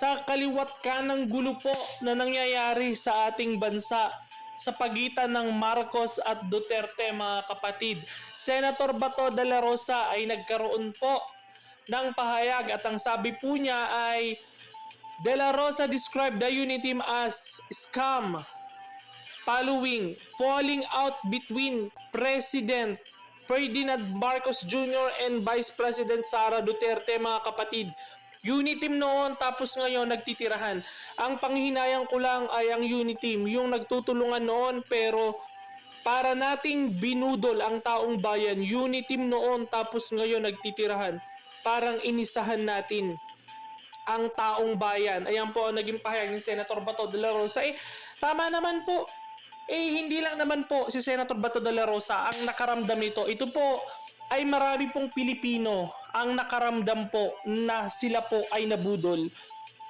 sa kaliwat kanang gulo po na nangyayari sa ating bansa sa pagitan ng Marcos at Duterte, mga kapatid. Senator Bato de la Rosa ay nagkaroon po ng pahayag at ang sabi po niya ay De La Rosa described the Unity Team as scam following falling out between President Ferdinand Marcos Jr. and Vice President Sara Duterte, mga kapatid. Uniteam noon tapos ngayon nagtitirahan. Ang panghinayang ko lang ay ang Uniteam, yung nagtutulungan noon pero para nating binudol ang taong bayan. Uniteam noon tapos ngayon nagtitirahan. Parang inisahan natin ang taong bayan. Ayan po ang naging pahayag ni Senator Bato de la Rosa. Tama naman po. Hindi lang naman po si Senator Bato de la Rosa ang nakaramdam nito. Ito po ay marami pong Pilipino ang nakaramdam po na sila po ay nabudol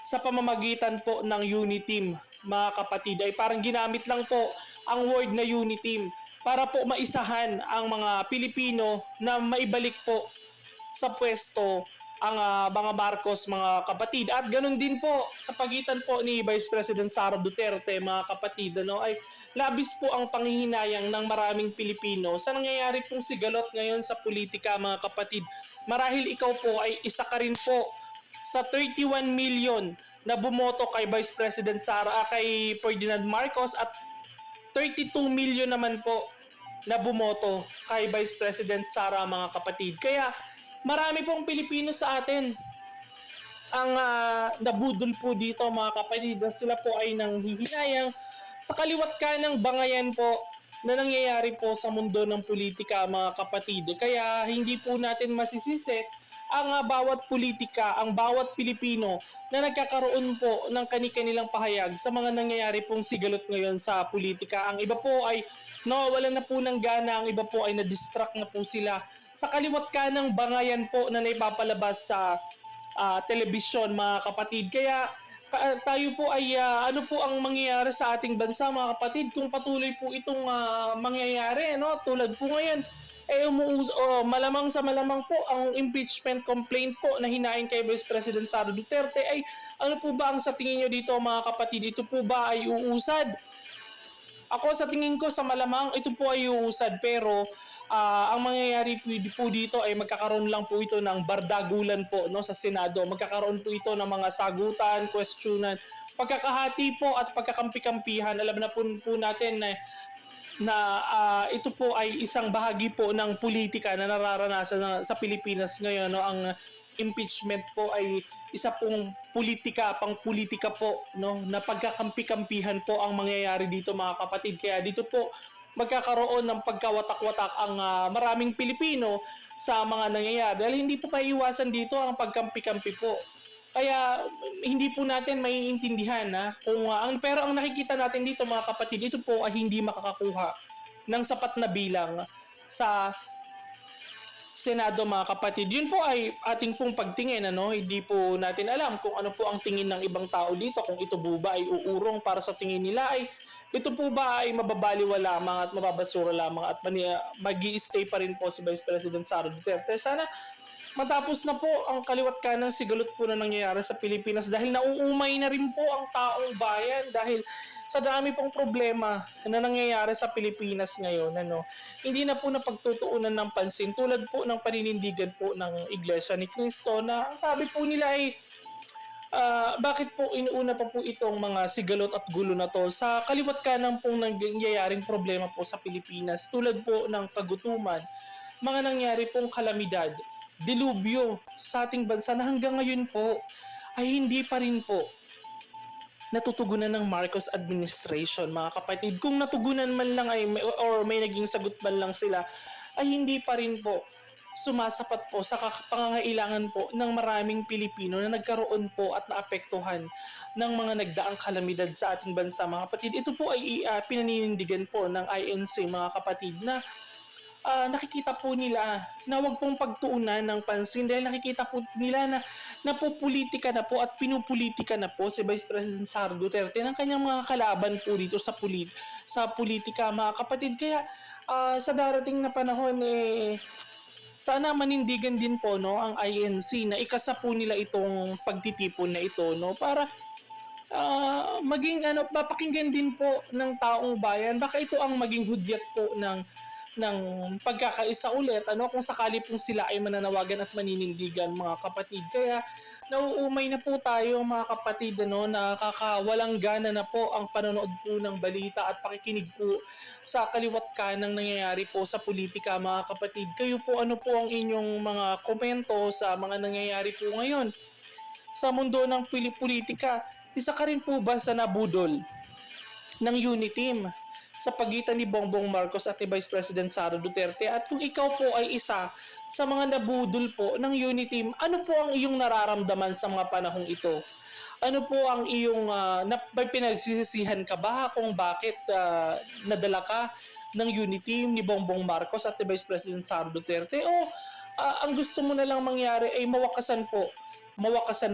sa pamamagitan po ng Uniteam, mga kapatid. Ay parang ginamit lang po ang word na Uniteam para po maisahan ang mga Pilipino na maibalik po sa pwesto ang mga Marcos, mga kapatid. At ganun din po sa pagitan po ni Vice President Sara Duterte, mga kapatid, ay labis po ang panghihinayang ng maraming Pilipino sa nangyayari pong sigalot ngayon sa politika, mga kapatid. Marahil ikaw po ay isa ka rin po sa 31 million na bumoto kay Vice President Sara, kay Ferdinand Marcos, at 32 million naman po na bumoto kay Vice President Sara, mga kapatid. Kaya marami pong Pilipino sa atin ang nabudol po dito, mga kapatid. Sila po ay nanghihinayang sa kaliwat kanang bangayan po na nangyayari po sa mundo ng politika, mga kapatid. Kaya hindi po natin masisisi ang bawat politika, ang bawat Pilipino na nagkakaroon po ng kani-kanilang pahayag sa mga nangyayari pong sigalot ngayon sa politika. Ang iba po ay nawawalan na po ng gana, ang iba po ay na-distract na po sila sa kaliwat kanang bangayan po na naipapalabas sa telebisyon, mga kapatid. Kaya tayo po ay ano po ang mangyayari sa ating bansa, mga kapatid, kung patuloy po itong mangyayari, tulad po ngayon malamang sa malamang po ang impeachment complaint po na hinain kay Vice President Sara Duterte ay ano po ba ang sa tingin nyo dito, mga kapatid? Ito po ba ay uusad? Ako sa tingin ko sa malamang ito po ay uusad, pero ang mangyayari po dito ay magkakaroon lang po ito ng bardagulan po, sa Senado. Magkakaroon po ito ng mga sagutan, questionan, pagkakahati po at pagkakampi-kampihan. Alam na po natin na ito po ay isang bahagi po ng politika na nararanasan sa Pilipinas ngayon. Ang impeachment po ay isa pong pang-politika po, na pagkakampi-kampihan po ang mangyayari dito, mga kapatid. Kaya dito po magkakaroon ng pagkawatak-watak ang maraming Pilipino sa mga nangyayari. Dahil hindi po maiiwasan dito ang pagkampi-kampi po. Kaya hindi po natin maiintindihan pero ang nakikita natin dito, mga kapatid, ito po ay hindi makakakuha ng sapat na bilang sa Senado, mga kapatid. Yun po ay ating pong pagtingin, hindi po natin alam kung ano po ang tingin ng ibang tao dito, kung ito po ba ay uurong para sa tingin nila ay ito po ba ay mababaliwa lamang at mababasura lamang at mag-i-stay pa rin po si Vice President Sara Duterte. Sana matapos na po ang kaliwat kanang sigalot po na nangyayari sa Pilipinas, dahil nauumay na rin po ang taong bayan dahil sa dami pong problema na nangyayari sa Pilipinas ngayon. Hindi na po napagtutuunan ng pansin, tulad po ng paninindigan po ng Iglesia ni Cristo na ang sabi po nila ay bakit po inuuna pa po itong mga sigalot at gulo na to sa kaliwat kanang pong nangyayaring problema po sa Pilipinas, tulad po ng kagutuman, mga nangyari pong kalamidad, dilubyo sa ating bansa na hanggang ngayon po ay hindi pa rin po natutugunan ng Marcos administration, mga kapatid. Kung natugunan man lang or may naging sagot man lang sila, ay hindi pa rin po sumasapat po sa pangangailangan po ng maraming Pilipino na nagkaroon po at naapektuhan ng mga nagdaang kalamidad sa ating bansa, mga kapatid. Ito po ay pinaninindigan po ng INC, mga kapatid, na nakikita po nila na wag pong pagtuunan ng pansin dahil nakikita po nila na napopolitika na po at pinupolitika na po si Vice President Sara Duterte ng kanyang mga kalaban po dito sa politika, mga kapatid. Kaya sa darating na panahon sana manindigan din po no ang INC na ikasa po nila itong pagtitipon na ito no para maging papakinggan din po ng taong bayan. Baka ito ang maging hudyat po ng pagkakaisa ulit kung sakali pong sila ay mananawagan at maninindigan mga kapatid. Kaya nauumay na po tayo mga kapatid nakakawalang gana na po ang panonood po ng balita at pakikinig po sa kaliwat kanang nangyayari po sa politika mga kapatid. Kayo po ano po ang inyong mga komento sa mga nangyayari po ngayon sa mundo ng politika? Isa ka rin po ba sa nabudol ng Uniteam sa pagitan ni Bongbong Marcos at ni Vice President Sara Duterte? At kung ikaw po ay isa sa mga nabudol po ng Uniteam, ano po ang iyong nararamdaman sa mga panahong ito? Ano po ang iyong may pinagsisisihan ka ba kung bakit nadala ka ng Uniteam ni Bongbong Marcos at ni Vice President Sara Duterte? O ang gusto mo na lang mangyari ay mawakasan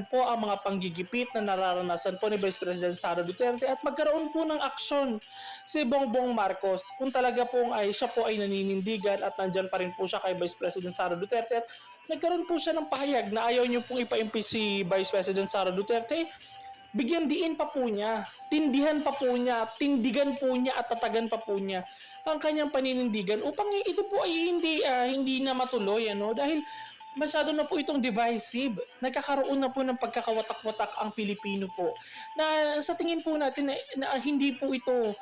po ang mga panggigipit na nararanasan po ni Vice President Sara Duterte at magkaroon po ng aksyon si Bongbong Marcos kung talaga po siya po ay naninindigan at nandyan pa rin po siya kay Vice President Sara Duterte at nagkaroon po siya ng pahayag na ayaw niyo pong ipa-impeach si Vice President Sara Duterte. Bigyan diin pa po niya, tindihan pa po niya, tindigan po niya at tatagan pa po niya ang kanyang paninindigan upang ito po ay hindi na matuloy dahil masyado na po itong divisive. Nagkakaroon na po ng pagkakawatak-watak ang Pilipino po. Na sa tingin po natin na hindi po ito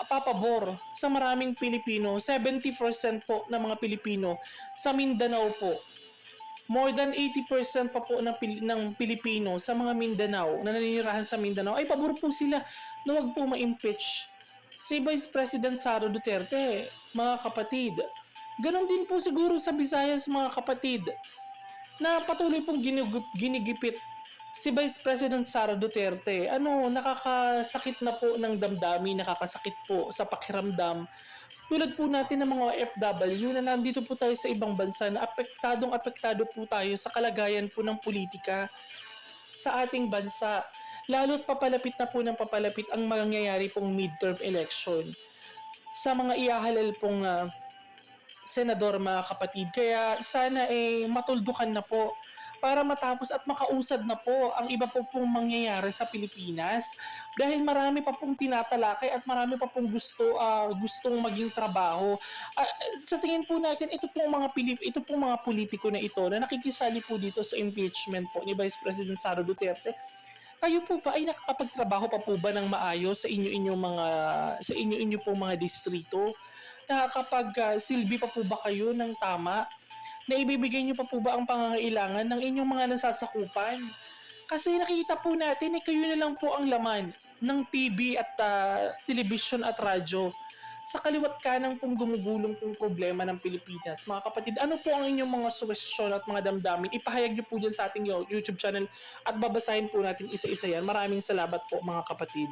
papabor sa maraming Pilipino. 70% po ng mga Pilipino sa Mindanao po. More than 80% pa po ng Pilipino sa mga Mindanao na naninirahan sa Mindanao ay pabor po sila na wag po ma-impeach si Vice President Sara Duterte, mga kapatid. Ganon din po siguro sa Visayas mga kapatid na patuloy pong ginigipit si Vice President Sara Duterte. Nakakasakit na po ng damdamin, nakakasakit po sa pakiramdam. Tulad po natin ng mga OFW na nandito po tayo sa ibang bansa na apektado po tayo sa kalagayan po ng politika sa ating bansa. Lalo't papalapit na po ng papalapit ang mangyayari pong midterm election sa mga ihahalal pong senador mga kapatid. Kaya sana matuldukan na po para matapos at makausad na po ang iba po pong mangyayari sa Pilipinas dahil marami pa pong tinatalakay at marami pa pong gustong maging trabaho. Sa tingin po natin ito pong mga politiko na ito na nakikisali po dito sa impeachment po ni Vice President Sara Duterte. Kayo po ba ay nakakapagtrabaho pa po ba ng maayos sa inyo pong mga distrito? Nakakapag-silbi pa po ba kayo ng tama? Na ibibigay niyo pa po ba ang pangangailangan ng inyong mga nasasakupan? Kasi nakikita po natin kayo na lang po ang laman ng TV at television at radyo sa kaliwat kanang pong gumugulong pong problema ng Pilipinas. Mga kapatid, ano po ang inyong mga suwestyon at mga damdamin? Ipahayag niyo po dyan sa ating YouTube channel at babasahin po natin isa-isa yan. Maraming salamat po mga kapatid.